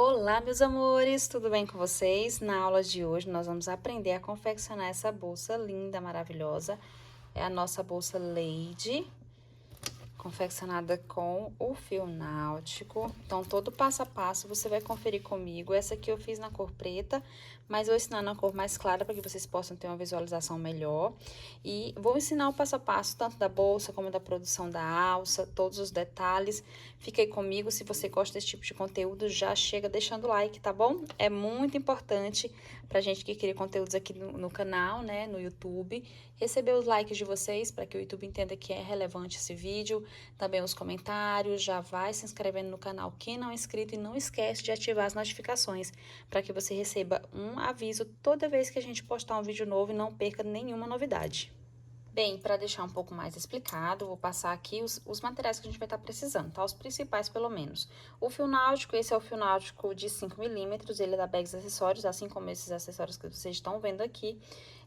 Olá, meus amores, tudo bem com vocês? Na aula de hoje nós vamos aprender a confeccionar essa bolsa linda, maravilhosa. É a nossa bolsa Lady, confeccionada com o fio náutico. Então, todo passo a passo você vai conferir comigo. Essa aqui eu fiz na cor preta, mas vou ensinar na cor mais clara para que vocês possam ter uma visualização melhor. E vou ensinar o passo a passo, tanto da bolsa como da produção da alça, todos os detalhes. Fique aí comigo, se você gosta desse tipo de conteúdo, já chega deixando o like, tá bom? É muito importante pra gente que cria conteúdos aqui no canal, né, no YouTube, receber os likes de vocês para que o YouTube entenda que é relevante esse vídeo. Também os comentários, já vai se inscrevendo no canal quem não é inscrito e não esquece de ativar as notificações para que você receba um aviso toda vez que a gente postar um vídeo novo e não perca nenhuma novidade. Bem, para deixar um pouco mais explicado, vou passar aqui os materiais que a gente vai estar precisando, tá? Os principais, pelo menos. O fio náutico, esse é o fio náutico de 5 milímetros, ele é da Bags Acessórios, assim como esses acessórios que vocês estão vendo aqui.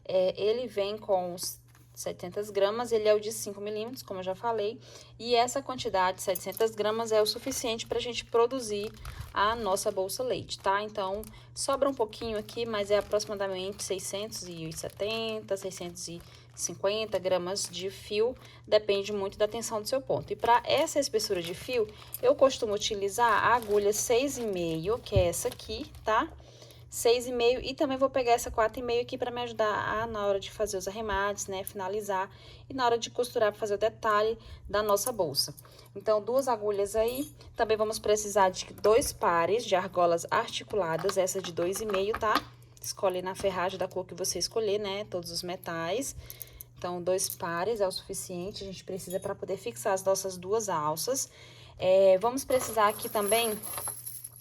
Ele vem com os 700 gramas, ele é o de 5 milímetros, como eu já falei, e essa quantidade, 700 gramas, é o suficiente para a gente produzir a nossa bolsa leite, tá? Então, sobra um pouquinho aqui, mas é aproximadamente 670, 650 gramas de fio, depende muito da tensão do seu ponto. E para essa espessura de fio, eu costumo utilizar a agulha 6,5, que é essa aqui, tá? 6,5 e também vou pegar essa 4,5 aqui para me ajudar na hora de fazer os arremates, né, finalizar e na hora de costurar para fazer o detalhe da nossa bolsa. Então, duas agulhas aí, também vamos precisar de 2 pares de argolas articuladas, essa de 2,5, tá? Escolhe na ferragem da cor que você escolher, né, todos os metais. Então, 2 pares é o suficiente, a gente precisa para poder fixar as nossas duas alças. Vamos precisar aqui também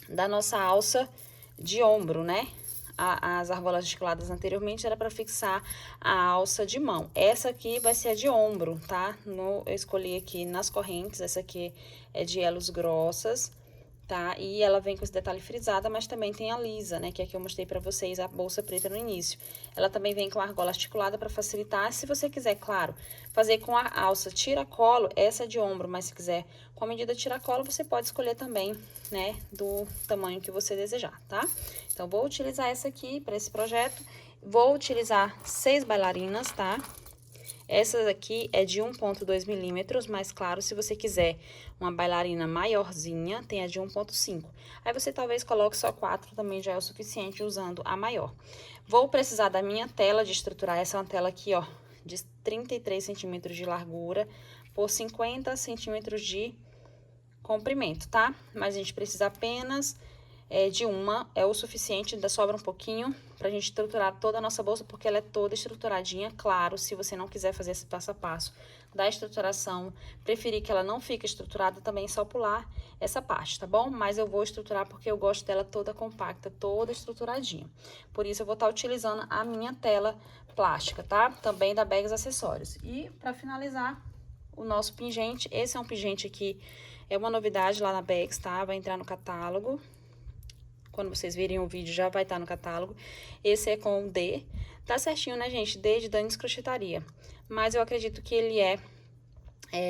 da nossa alça de ombro, né? As argolas articuladas anteriormente era para fixar a alça de mão. Essa aqui vai ser a de ombro, tá? Eu escolhi aqui nas correntes, essa aqui é de elos grossas, tá? E ela vem com esse detalhe frisada, mas também tem a lisa, né? Que é que eu mostrei pra vocês, a bolsa preta no início. Ela também vem com a argola articulada pra facilitar. Se você quiser, claro, fazer com a alça tiracolo, essa é de ombro, mas se quiser com a medida tiracolo, você pode escolher também, né? Do tamanho que você desejar, tá? Então, vou utilizar essa aqui pra esse projeto. Vou utilizar 6 bailarinas, tá? Essa daqui é de 1,2 milímetros, mas claro, se você quiser uma bailarina maiorzinha, tem a de 1,5. Aí você talvez coloque só 4, também já é o suficiente usando a maior. Vou precisar da minha tela de estruturar, essa é uma tela aqui, ó, de 33 centímetros de largura por 50 centímetros de comprimento, tá? Mas a gente precisa apenas de uma, é o suficiente, ainda sobra um pouquinho pra gente estruturar toda a nossa bolsa, porque ela é toda estruturadinha. Claro, se você não quiser fazer esse passo a passo da estruturação, preferir que ela não fique estruturada, também só pular essa parte, tá bom? Mas eu vou estruturar porque eu gosto dela toda compacta, toda estruturadinha. Por isso, eu vou estar utilizando a minha tela plástica, tá? Também da Bags Acessórios. E, pra finalizar, o nosso pingente, esse é um pingente aqui, é uma novidade lá na Bags, tá? Vai entrar no catálogo. Quando vocês virem o vídeo, já vai estar no catálogo. Esse é com o D. Tá certinho, né, gente? D de Danis Crochetaria. Mas eu acredito que ele é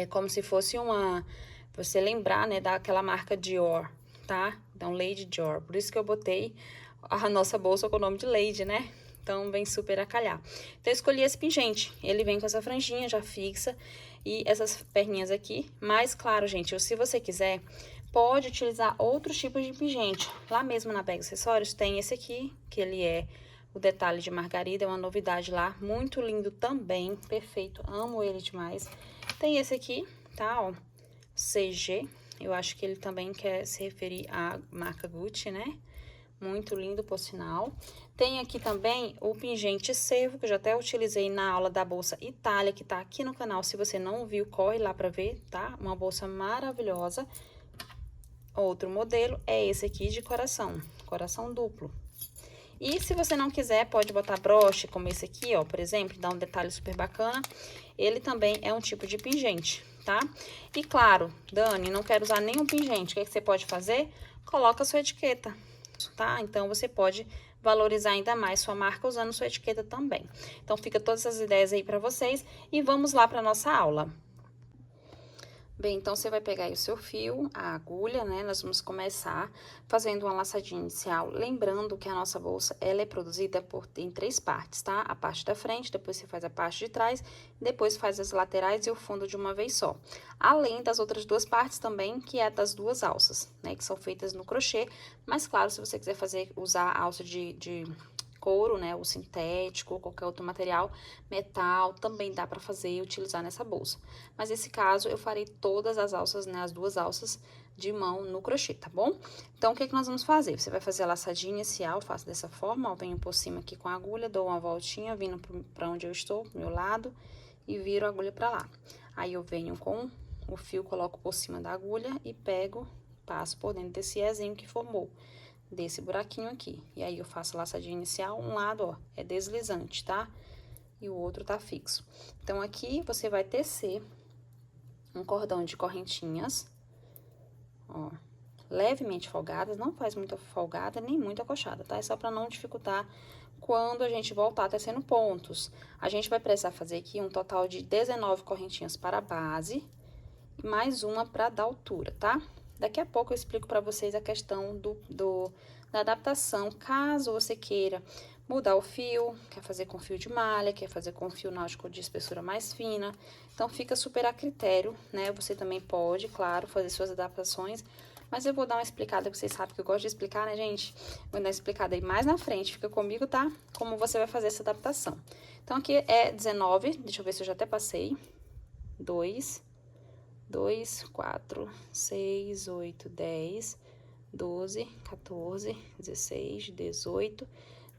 como se fosse uma... Você lembrar, né, daquela marca Dior, tá? Então, Lady Dior. Por isso que eu botei a nossa bolsa com o nome de Lady, né? Então, vem super a calhar. Então, eu escolhi esse pingente. Ele vem com essa franjinha já fixa e essas perninhas aqui. Mas, claro, gente, se você quiser, pode utilizar outros tipos de pingente. Lá mesmo na Bags Acessórios tem esse aqui, que ele é o detalhe de margarida, é uma novidade lá. Muito lindo também, perfeito, amo ele demais. Tem esse aqui, tá, ó, CG. Eu acho que ele também quer se referir à marca Gucci, né? Muito lindo, por sinal. Tem aqui também o pingente cervo, que eu já até utilizei na aula da bolsa Itália, que tá aqui no canal. Se você não viu, corre lá pra ver, tá? Uma bolsa maravilhosa. Outro modelo é esse aqui de coração, coração duplo. E se você não quiser, pode botar broche, como esse aqui, ó, por exemplo, dá um detalhe super bacana. Ele também é um tipo de pingente, tá? E claro, Dani, não quero usar nenhum pingente. O que é que você pode fazer? Coloca a sua etiqueta, tá? Então, você pode valorizar ainda mais sua marca usando sua etiqueta também. Então, fica todas essas ideias aí pra vocês e vamos lá pra nossa aula. Bem, então, você vai pegar aí o seu fio, a agulha, né? Nós vamos começar fazendo uma laçadinha inicial. Lembrando que a nossa bolsa, ela é produzida em 3 partes, tá? A parte da frente, depois você faz a parte de trás, depois faz as laterais e o fundo de uma vez só. Além das outras 2 partes também, que é das 2 alças, né? Que são feitas no crochê. Mas, claro, se você quiser usar a alça de couro, né, o sintético ou qualquer outro material, metal, também dá para fazer e utilizar nessa bolsa. Mas nesse caso, eu farei todas as alças, né, as 2 alças de mão no crochê, tá bom? Então, o que que nós vamos fazer? Você vai fazer a laçadinha inicial, faço dessa forma, ó, venho por cima aqui com a agulha, dou uma voltinha, vindo para onde eu estou, pro meu lado, e viro a agulha para lá. Aí, eu venho com o fio, coloco por cima da agulha e pego, passo por dentro desse ezinho que formou desse buraquinho aqui. E aí, eu faço a laçadinha inicial, um lado, ó, é deslizante, tá? E o outro tá fixo. Então, aqui, você vai tecer um cordão de correntinhas, ó, levemente folgadas, não faz muito folgada, nem muito acolchada, tá? É só pra não dificultar quando a gente voltar tecendo pontos. A gente vai precisar fazer aqui um total de 19 correntinhas para a base, e mais uma pra dar altura, tá? Daqui a pouco eu explico para vocês a questão da adaptação, caso você queira mudar o fio, quer fazer com fio de malha, quer fazer com fio náutico de espessura mais fina. Então, fica super a critério, né? Você também pode, claro, fazer suas adaptações, mas eu vou dar uma explicada, que vocês sabem que eu gosto de explicar, né, gente? Vou dar uma explicada aí mais na frente, fica comigo, tá? Como você vai fazer essa adaptação. Então, aqui é 19, deixa eu ver se eu já até passei. 2, 4, 6, 8, 10, 12, 14, 16, 18,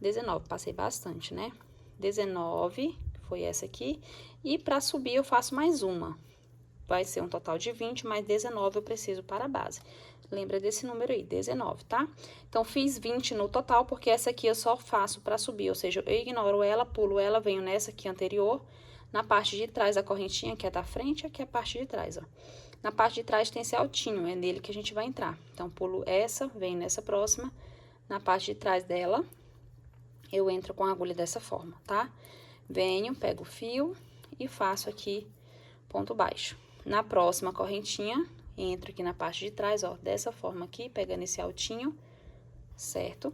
19. Passei bastante, né? 19, foi essa aqui. E pra subir eu faço mais uma. Vai ser um total de 20, mais 19 eu preciso para a base. Lembra desse número aí, 19, tá? Então, fiz 20 no total, porque essa aqui eu só faço pra subir. Ou seja, eu ignoro ela, pulo ela, venho nessa aqui anterior. Na parte de trás da correntinha, que é da frente, aqui é a parte de trás, ó. Na parte de trás tem esse altinho, é nele que a gente vai entrar. Então, pulo essa, venho nessa próxima. Na parte de trás dela, eu entro com a agulha dessa forma, tá? Venho, pego o fio e faço aqui ponto baixo. Na próxima correntinha, entro aqui na parte de trás, ó, dessa forma aqui, pegando esse altinho, certo?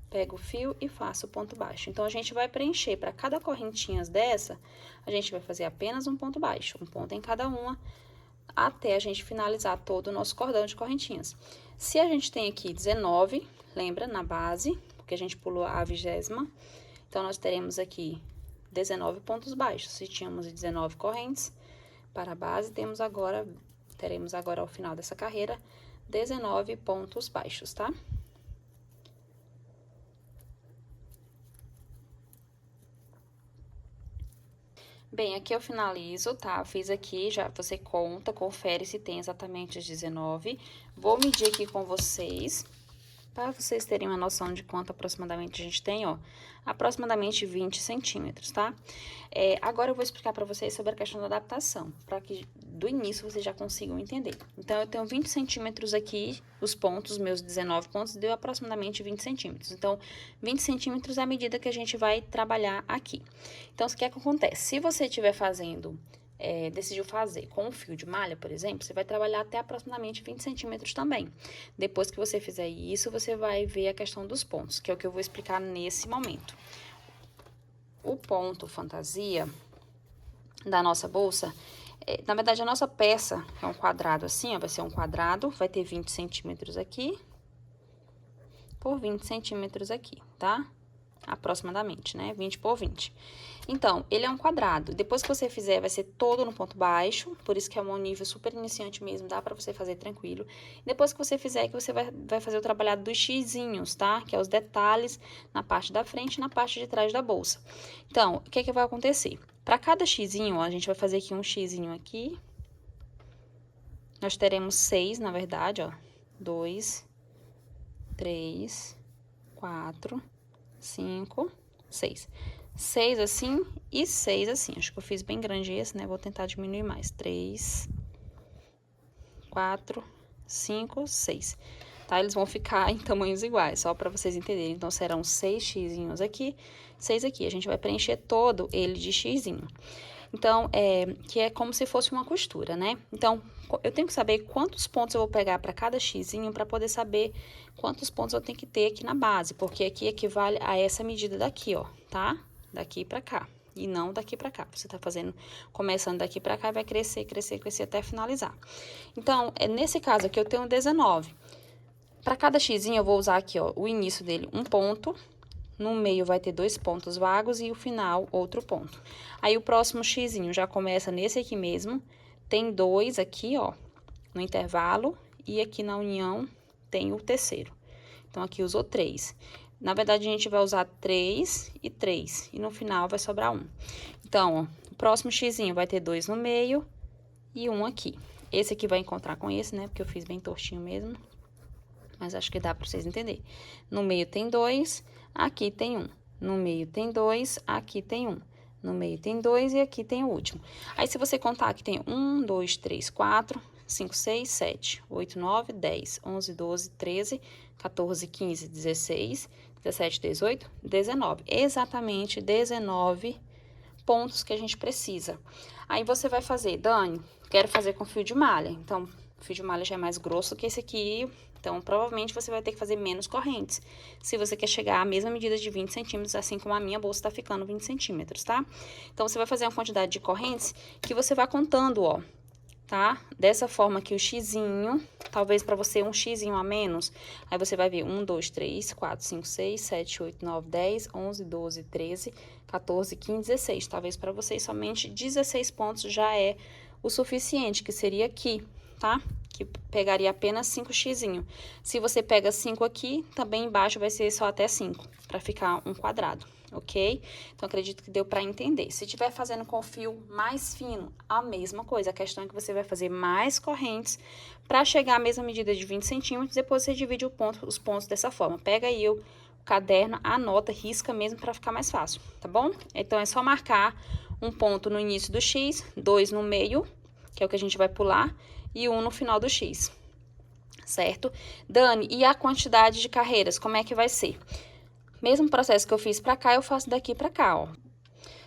Pego o fio e faço ponto baixo. Então, a gente vai preencher para cada correntinha dessa, a gente vai fazer apenas um ponto baixo, um ponto em cada uma, até a gente finalizar todo o nosso cordão de correntinhas. Se a gente tem aqui 19, lembra, na base, porque a gente pulou a 20ª, então, nós teremos aqui 19 pontos baixos. Se tínhamos 19 correntes para a base, teremos agora ao final dessa carreira, 19 pontos baixos, tá? Bem, aqui eu finalizo, tá? Fiz aqui, já você conta, confere se tem exatamente os 19. Vou medir aqui com vocês, para vocês terem uma noção de quanto aproximadamente a gente tem, ó. Aproximadamente 20 centímetros, tá? Agora eu vou explicar para vocês sobre a questão da adaptação, para que do início vocês já consigam entender. Então, eu tenho 20 centímetros aqui, os pontos, meus 19 pontos, deu aproximadamente 20 centímetros. Então, 20 centímetros é a medida que a gente vai trabalhar aqui. Então, o que é que acontece? Se você estiver fazendo... decidiu fazer com um fio de malha, por exemplo, você vai trabalhar até aproximadamente 20 centímetros também. Depois que você fizer isso, você vai ver a questão dos pontos, que é o que eu vou explicar nesse momento. O ponto fantasia da nossa bolsa, na verdade, a nossa peça é um quadrado assim, ó, vai ser um quadrado, vai ter 20 centímetros aqui, por 20 centímetros aqui, tá? Aproximadamente, né? 20 por 20. Então, ele é um quadrado. Depois que você fizer, vai ser todo no ponto baixo, por isso que é um nível super iniciante mesmo, dá pra você fazer tranquilo. Depois que você fizer, que você vai fazer o trabalhado dos xizinhos, tá? Que é os detalhes na parte da frente e na parte de trás da bolsa. Então, o que vai acontecer? Pra cada xizinho, ó, a gente vai fazer aqui um xizinho aqui. Nós teremos 6, na verdade, ó. 2, 3, 4... 5, 6. 6 assim e 6 assim. Acho que eu fiz bem grande esse, né? Vou tentar diminuir mais. 3, 4, 5, 6. Tá? Eles vão ficar em tamanhos iguais, só pra vocês entenderem. Então, serão 6 xizinhos aqui, 6 aqui. A gente vai preencher todo ele de xizinho. Então, que é como se fosse uma costura, né? Então, eu tenho que saber quantos pontos eu vou pegar para cada xizinho para poder saber quantos pontos eu tenho que ter aqui na base, porque aqui equivale a essa medida daqui, ó, tá? Daqui para cá. E não daqui para cá. Você tá fazendo, começando daqui para cá, vai crescer, crescer, crescer até finalizar. Então, nesse caso aqui eu tenho 19. Para cada xizinho eu vou usar aqui, ó, o início dele um ponto, no meio vai ter 2 pontos vagos e o final outro ponto. Aí o próximo xizinho já começa nesse aqui mesmo, tem 2 aqui, ó, no intervalo, e aqui na união tem o terceiro. Então, aqui usou 3. Na verdade, a gente vai usar 3 e 3, e no final vai sobrar 1. Então, ó, o próximo xizinho vai ter 2 no meio e 1 aqui. Esse aqui vai encontrar com esse, né, porque eu fiz bem tortinho mesmo, mas acho que dá pra vocês entenderem. No meio tem 2, aqui tem 1. No meio tem 2, aqui tem 1. No meio tem 2 e aqui tem o último. Aí, se você contar, aqui tem 1, 2, 3, 4, 5, 6, 7, 8, 9, 10, 11, 12, 13, 14, 15, 16, 17, 18, 19. Exatamente 19 pontos que a gente precisa. Aí, você vai fazer, Dani, quero fazer com fio de malha. Então, o fio de malha já é mais grosso que esse aqui. Então, provavelmente, você vai ter que fazer menos correntes. Se você quer chegar à mesma medida de 20 centímetros, assim como a minha bolsa tá ficando 20 centímetros, tá? Então, você vai fazer uma quantidade de correntes que você vai contando, ó, tá? Dessa forma aqui, o xizinho, talvez pra você um xizinho a menos. Aí, você vai ver 1, 2, 3, 4, 5, 6, 7, 8, 9, 10, 11, 12, 13, 14, 15, 16. Talvez pra vocês somente 16 pontos já é o suficiente, que seria aqui, tá? Que pegaria apenas 5 xizinho. Se você pega 5 aqui, também embaixo vai ser só até 5, para ficar um quadrado, ok? Então, acredito que deu para entender. Se estiver fazendo com fio mais fino, a mesma coisa. A questão é que você vai fazer mais correntes para chegar à mesma medida de 20 centímetros. Depois você divide os pontos dessa forma. Pega aí o caderno, anota, risca mesmo para ficar mais fácil, tá bom? Então, é só marcar um ponto no início do X, 2 no meio, que é o que a gente vai pular, e 1 no final do X, certo? Dani, e a quantidade de carreiras, como é que vai ser? Mesmo processo que eu fiz pra cá, eu faço daqui pra cá, ó.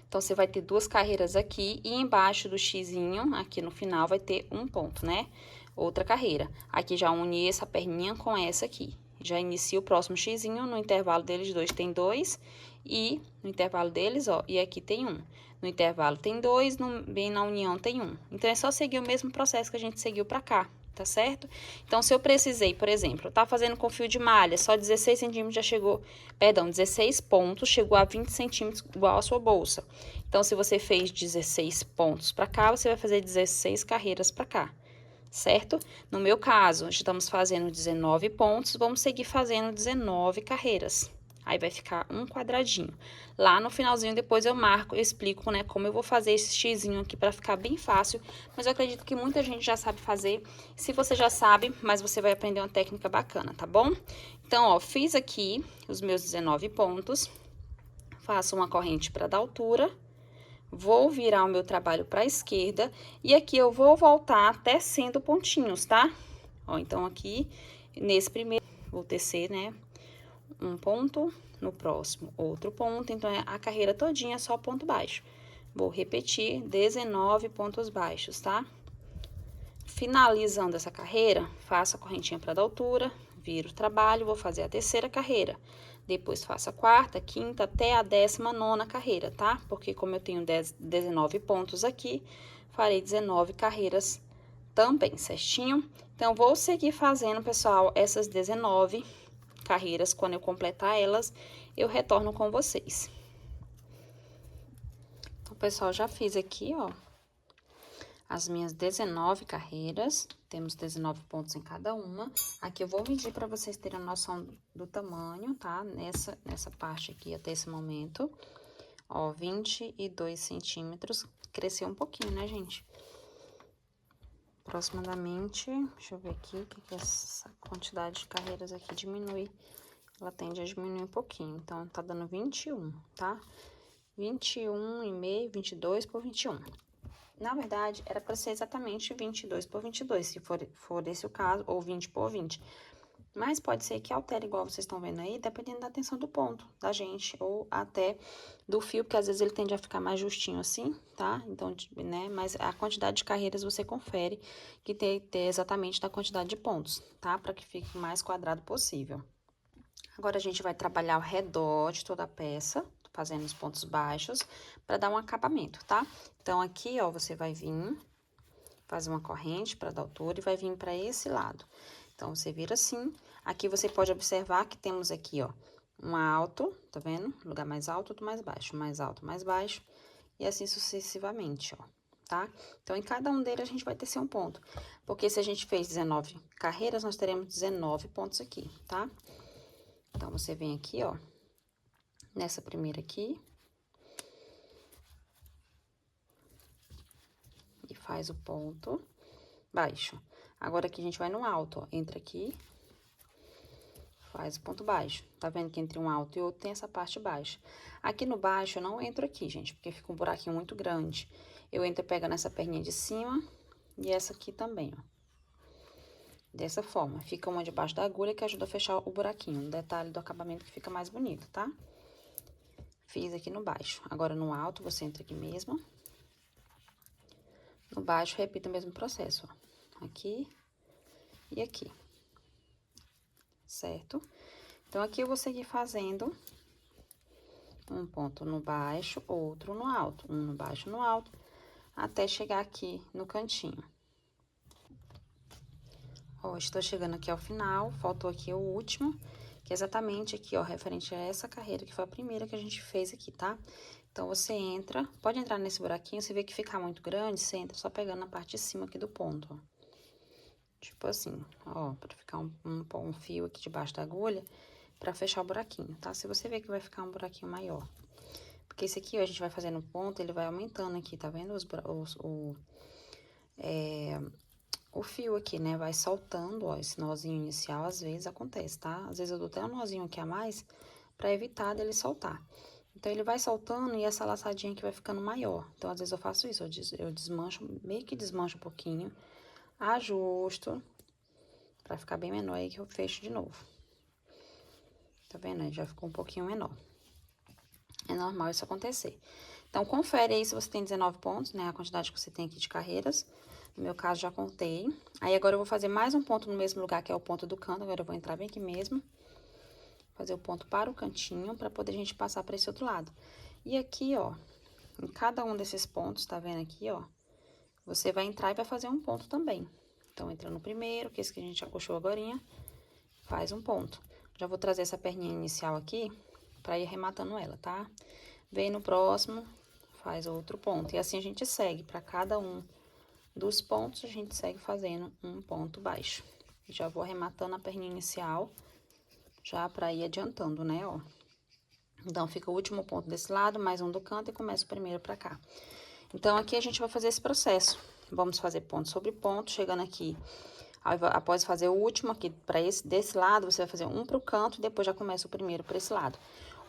Então, você vai ter 2 carreiras aqui e embaixo do xizinho, aqui no final, vai ter um ponto, né? Outra carreira. Aqui já uni essa perninha com essa aqui. Já inicia o próximo xizinho, no intervalo deles dois tem 2 e no intervalo deles, ó, e aqui tem 1. No intervalo tem 2, bem na união tem 1. Então, é só seguir o mesmo processo que a gente seguiu pra cá, tá certo? Então, se eu precisei, por exemplo, eu tá fazendo com fio de malha, só 16 centímetros já chegou, perdão, 16 pontos, chegou a 20 centímetros igual a sua bolsa. Então, se você fez 16 pontos pra cá, você vai fazer 16 carreiras pra cá, certo? No meu caso, estamos fazendo 19 pontos, vamos seguir fazendo 19 carreiras. Aí, vai ficar um quadradinho. Lá no finalzinho, depois eu marco, eu explico, né, como eu vou fazer esse xizinho aqui pra ficar bem fácil. Mas eu acredito que muita gente já sabe fazer. Se você já sabe, mas você vai aprender uma técnica bacana, tá bom? Então, ó, fiz aqui os meus 19 pontos. Faço uma corrente pra dar altura. Vou virar o meu trabalho pra esquerda. E aqui eu vou voltar tecendo pontinhos, tá? Ó, então, aqui, nesse primeiro, vou tecer, né, um ponto, no próximo outro ponto, então é a carreira todinha só ponto baixo. Vou repetir 19 pontos baixos, tá? Finalizando essa carreira, faço a correntinha para dar altura, viro o trabalho, vou fazer a terceira carreira. Depois faço a quarta, quinta, até a 19ª carreira, tá? Porque como eu tenho 19 pontos aqui, farei 19 carreiras também, certinho? Então, vou seguir fazendo, pessoal, essas 19 carreiras. Quando eu completar elas, eu retorno com vocês. Então, pessoal, já fiz aqui, ó, as minhas 19 carreiras. Temos 19 pontos em cada uma. Aqui eu vou medir para vocês terem a noção do tamanho, tá? Nessa parte aqui, até esse momento. Ó, 22 centímetros. Cresceu um pouquinho, né, gente? Aproximadamente, deixa eu ver aqui, o que essa quantidade de carreiras aqui diminui. Ela tende a diminuir um pouquinho, então, tá dando 21, tá? 21,5, 22 por 21. Na verdade, era para ser exatamente 22 por 22, se for esse o caso, ou 20 por 20. Mas pode ser que altere, igual vocês estão vendo aí, dependendo da tensão do ponto da gente, ou até do fio, porque às vezes ele tende a ficar mais justinho assim, tá? Então, né, mas a quantidade de carreiras você confere que tem exatamente da quantidade de pontos, tá? Para que fique o mais quadrado possível. Agora, a gente vai trabalhar ao redor de toda a peça, fazendo os pontos baixos, para dar um acabamento, tá? Então, aqui, ó, você vai vir, fazer uma corrente para dar altura e vai vir para esse lado. Então, você vira assim. Aqui você pode observar que temos aqui, ó, um alto, tá vendo? Lugar mais alto, outro mais baixo, mais alto, mais baixo, e assim sucessivamente, ó, tá? Então, em cada um deles a gente vai tecer um ponto. Porque se a gente fez 19 carreiras, nós teremos 19 pontos aqui, tá? Então, você vem aqui, ó, nessa primeira aqui. E faz o ponto baixo. Agora, aqui a gente vai no alto, ó, entra aqui. Faz o ponto baixo. Tá vendo que entre um alto e outro tem essa parte baixa. Aqui no baixo eu não entro aqui, gente, porque fica um buraquinho muito grande. Eu entro pegando essa perninha de cima e essa aqui também, ó. Dessa forma. Fica uma debaixo da agulha que ajuda a fechar o buraquinho. Um detalhe do acabamento que fica mais bonito, tá? Fiz aqui no baixo. Agora, no alto, você entra aqui mesmo. No baixo, repita o mesmo processo, ó. Aqui e aqui. Certo? Então, aqui eu vou seguir fazendo um ponto no baixo, outro no alto, um no baixo, no alto, até chegar aqui no cantinho. Ó, estou chegando aqui ao final, faltou aqui o último, que é exatamente aqui, ó, referente a essa carreira, que foi a primeira que a gente fez aqui, tá? Então, você entra, pode entrar nesse buraquinho, você vê que ficar muito grande, você entra só pegando na parte de cima aqui do ponto, ó. Tipo assim, ó, pra ficar um fio aqui debaixo da agulha, pra fechar o buraquinho, tá? Se você ver que vai ficar um buraquinho maior. Porque esse aqui, ó, a gente vai fazendo ponto, ele vai aumentando aqui, tá vendo? O fio aqui, né? Vai soltando, ó, esse nozinho inicial, às vezes acontece, tá? Às vezes eu dou até um nozinho aqui a mais, pra evitar dele soltar. Então, ele vai soltando e essa laçadinha aqui vai ficando maior. Então, às vezes eu faço isso, eu desmancho, meio que desmancho um pouquinho, ajusto, pra ficar bem menor aí que eu fecho de novo. Tá vendo? Já ficou um pouquinho menor. É normal isso acontecer. Então, confere aí se você tem 19 pontos, né? A quantidade que você tem aqui de carreiras. No meu caso, já contei. Aí, agora eu vou fazer mais um ponto no mesmo lugar, que é o ponto do canto. Agora, eu vou entrar bem aqui mesmo. Fazer o ponto para o cantinho, pra poder a gente passar pra esse outro lado. E aqui, ó, em cada um desses pontos, tá vendo aqui, ó? Você vai entrar e vai fazer um ponto também. Então, entra no primeiro, que é esse que a gente acochou agorinha, faz um ponto. Já vou trazer essa perninha inicial aqui, pra ir arrematando ela, tá? Vem no próximo, faz outro ponto. E assim a gente segue, pra cada um dos pontos, a gente segue fazendo um ponto baixo. Já vou arrematando a perninha inicial, já pra ir adiantando, né, ó. Então, fica o último ponto desse lado, mais um do canto e começa o primeiro pra cá. Então, aqui a gente vai fazer esse processo. Vamos fazer ponto sobre ponto, chegando aqui, após fazer o último aqui, desse lado, você vai fazer um pro canto e depois já começa o primeiro pra esse lado.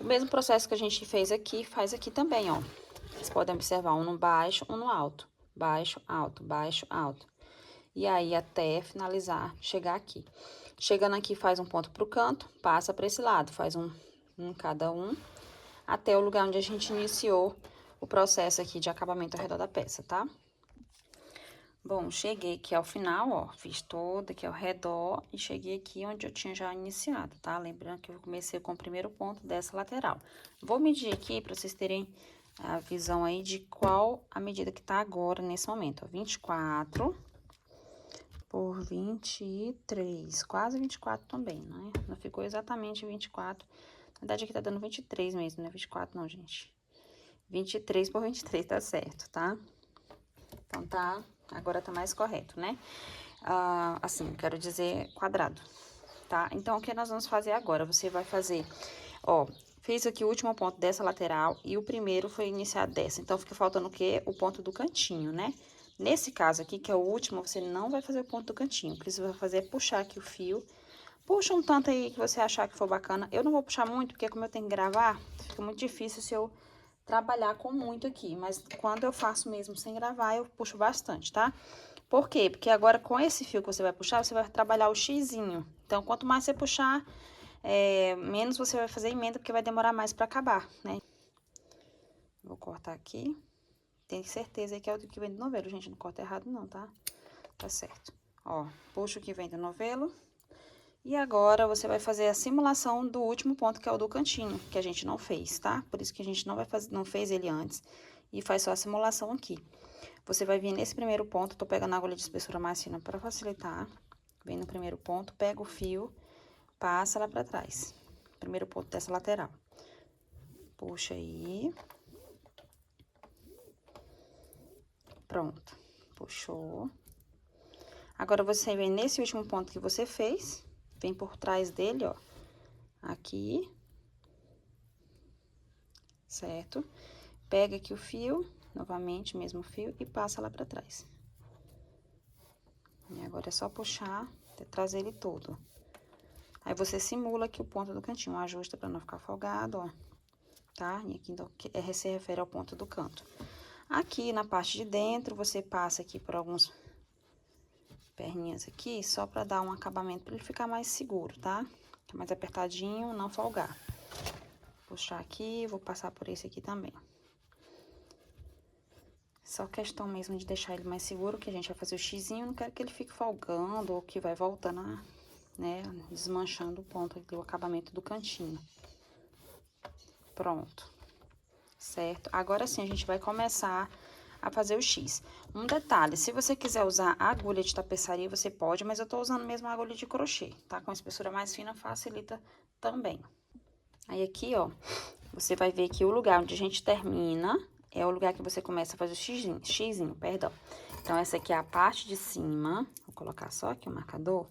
O mesmo processo que a gente fez aqui, faz aqui também, ó. Vocês podem observar um no baixo, um no alto. Baixo, alto, baixo, alto. E aí, até finalizar, chegar aqui. Chegando aqui, faz um ponto pro canto, passa pra esse lado, faz um cada um, até o lugar onde a gente iniciou o processo aqui de acabamento ao redor da peça, tá? Bom, cheguei aqui ao final, ó, fiz todo aqui ao redor e cheguei aqui onde eu tinha já iniciado, tá? Lembrando que eu comecei com o primeiro ponto dessa lateral. Vou medir aqui pra vocês terem a visão aí de qual a medida que tá agora nesse momento, ó, 24 por 23, quase 24 também, né? Não ficou exatamente 24, na verdade aqui tá dando 23 mesmo, não é 24 não, gente. 23 por 23 tá certo, tá? Então, agora tá mais correto, né? Assim, quero dizer quadrado, tá? Então, o que nós vamos fazer agora? Você vai fazer, ó, fiz aqui o último ponto dessa lateral e o primeiro foi iniciado dessa. Então, fica faltando o quê? O ponto do cantinho, né? Nesse caso aqui, que é o último, você não vai fazer o ponto do cantinho. O que você vai fazer é puxar aqui o fio. Puxa um tanto aí que você achar que for bacana. Eu não vou puxar muito, porque como eu tenho que gravar, fica muito difícil se eu trabalhar com muito aqui, mas quando eu faço mesmo sem gravar, eu puxo bastante, tá? Por quê? Porque agora com esse fio que você vai puxar, você vai trabalhar o xizinho. Então, quanto mais você puxar, menos você vai fazer emenda, porque vai demorar mais pra acabar, né? Vou cortar aqui. Tenho certeza que é o que vem do novelo, gente. Não corta errado não, tá? Tá certo. Ó, puxa o que vem do novelo. E agora, você vai fazer a simulação do último ponto, que é o do cantinho, que a gente não fez, tá? Por isso que a gente não fez ele antes. E faz só a simulação aqui. Você vai vir nesse primeiro ponto, tô pegando a agulha de espessura mais fina pra facilitar. Vem no primeiro ponto, pega o fio, passa lá pra trás. Primeiro ponto dessa lateral. Puxa aí. Pronto. Puxou. Agora, você vem nesse último ponto que você fez, vem por trás dele, ó, aqui, certo? Pega aqui o fio, novamente, mesmo fio, e passa lá pra trás. E agora é só puxar, até trazer ele todo. Aí, você simula aqui o ponto do cantinho, ajusta pra não ficar folgado, ó, tá? E aqui então, se refere ao ponto do canto. Aqui, na parte de dentro, você passa aqui por alguns perninhas aqui, só pra dar um acabamento, pra ele ficar mais seguro, tá? Mais apertadinho, não folgar. Puxar aqui, vou passar por esse aqui também. Só questão mesmo de deixar ele mais seguro, que a gente vai fazer o xizinho, não quero que ele fique folgando, ou que vai voltando, né, desmanchando o ponto aqui, o acabamento do cantinho. Pronto. Certo? Agora sim, a gente vai começar a fazer o X. Um detalhe, se você quiser usar a agulha de tapeçaria, você pode, mas eu tô usando mesmo a agulha de crochê, tá? Com a espessura mais fina, facilita também. Aí, aqui, ó, você vai ver que o lugar onde a gente termina é o lugar que você começa a fazer o xizinho, perdão. Então, essa aqui é a parte de cima, vou colocar só aqui o marcador.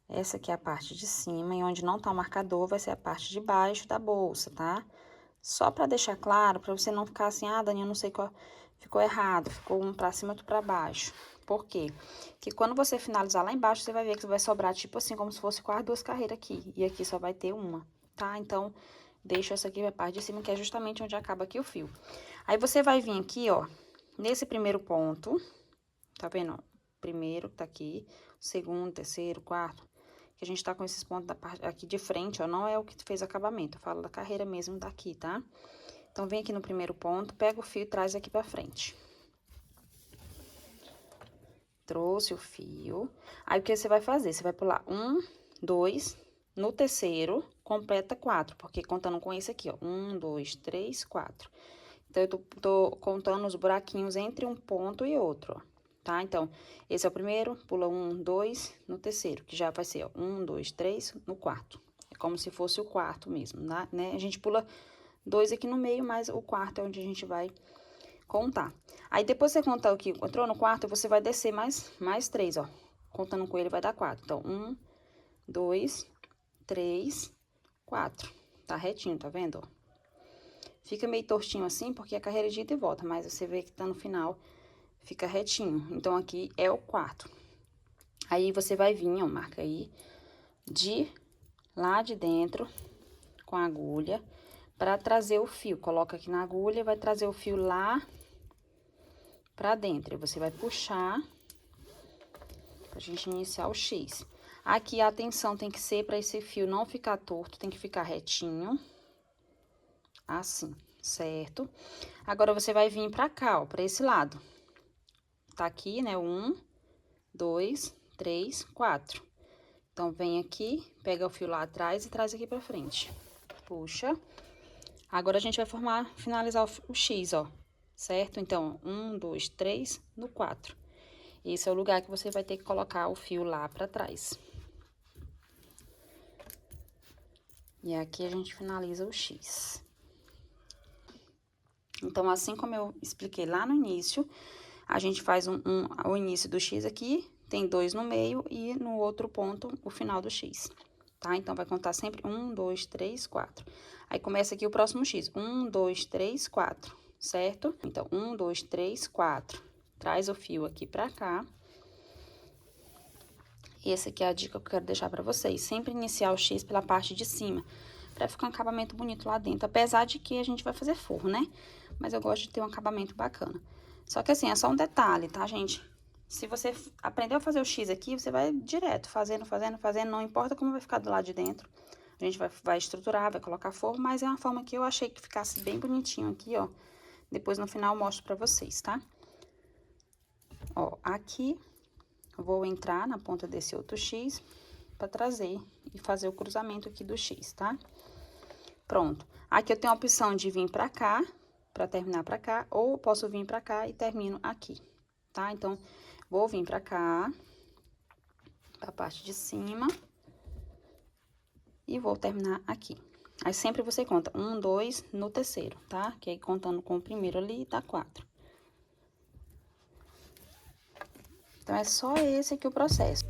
Essa aqui é a parte de cima, e onde não tá o marcador vai ser a parte de baixo da bolsa, tá? Só pra deixar claro, pra você não ficar assim, ah, Dani, eu não sei qual... Ficou errado, ficou um pra cima, outro pra baixo. Por quê? Porque quando você finalizar lá embaixo, você vai ver que vai sobrar, tipo assim, como se fosse quase 2 carreiras aqui. E aqui só vai ter uma, tá? Então, deixa essa aqui a parte de cima, que é justamente onde acaba aqui o fio. Aí, você vai vir aqui, ó, nesse primeiro ponto, tá vendo, ó? Primeiro que tá aqui, segundo, terceiro, quarto, que a gente tá com esses pontos da parte aqui de frente, ó, não é o que fez acabamento, eu falo da carreira mesmo daqui, tá? Então, vem aqui no primeiro ponto, pega o fio e traz aqui pra frente. Trouxe o fio. Aí, o que você vai fazer? Você vai pular 1, 2, no terceiro, completa 4, porque contando com esse aqui, ó, 1, 2, 3, 4. Então, eu tô contando os buraquinhos entre um ponto e outro, ó, tá? Então, esse é o primeiro, pula 1, 2, no terceiro, que já vai ser, ó, 1, 2, 3, no quarto. É como se fosse o quarto mesmo, né? A gente pula 2 aqui no meio, mas o quarto é onde a gente vai contar. Aí, depois você contar o que entrou no quarto, você vai descer mais 3, ó. Contando com ele, vai dar 4. Então, 1, 2, 3, 4. Tá retinho, tá vendo, ó? Fica meio tortinho assim, porque a carreira de ida e volta, mas você vê que tá no final, fica retinho. Então, aqui é o quarto. Aí, você vai vir, ó, marca aí, de lá de dentro, com a agulha, pra trazer o fio. Coloca aqui na agulha e vai trazer o fio lá pra dentro. E você vai puxar pra gente iniciar o X. Aqui, a atenção tem que ser pra esse fio não ficar torto, tem que ficar retinho. Assim, certo? Agora, você vai vir pra cá, ó, pra esse lado. Tá aqui, né? 1, 2, 3, 4. Então, vem aqui, pega o fio lá atrás e traz aqui pra frente. Puxa. Agora, a gente vai finalizar o X, ó, certo? Então, 1, 2, 3, no 4. Esse é o lugar que você vai ter que colocar o fio lá pra trás. E aqui, a gente finaliza o X. Então, assim como eu expliquei lá no início, a gente faz o início do X aqui, tem 2 no meio e no outro ponto, o final do X, tá? Então, vai contar sempre 1, 2, 3, 4. Aí, começa aqui o próximo X, 1, 2, 3, 4, certo? Então, 1, 2, 3, 4. Traz o fio aqui pra cá. E essa aqui é a dica que eu quero deixar pra vocês. Sempre iniciar o X pela parte de cima, pra ficar um acabamento bonito lá dentro. Apesar de que a gente vai fazer forro, né? Mas eu gosto de ter um acabamento bacana. Só que assim, é só um detalhe, tá, gente? Se você aprendeu a fazer o X aqui, você vai direto, fazendo, não importa como vai ficar do lado de dentro. A gente vai estruturar, vai colocar forro, mas é uma forma que eu achei que ficasse bem bonitinho aqui, ó. Depois, no final, eu mostro pra vocês, tá? Ó, aqui, eu vou entrar na ponta desse outro X pra trazer e fazer o cruzamento aqui do X, tá? Pronto. Aqui eu tenho a opção de vir pra cá, pra terminar pra cá, ou eu posso vir pra cá e termino aqui, tá? Então, vou vir pra cá, pra parte de cima, e vou terminar aqui. Aí, sempre você conta 1, 2 no terceiro, tá? Que aí, contando com o primeiro ali, dá 4. Então, é só esse aqui o processo.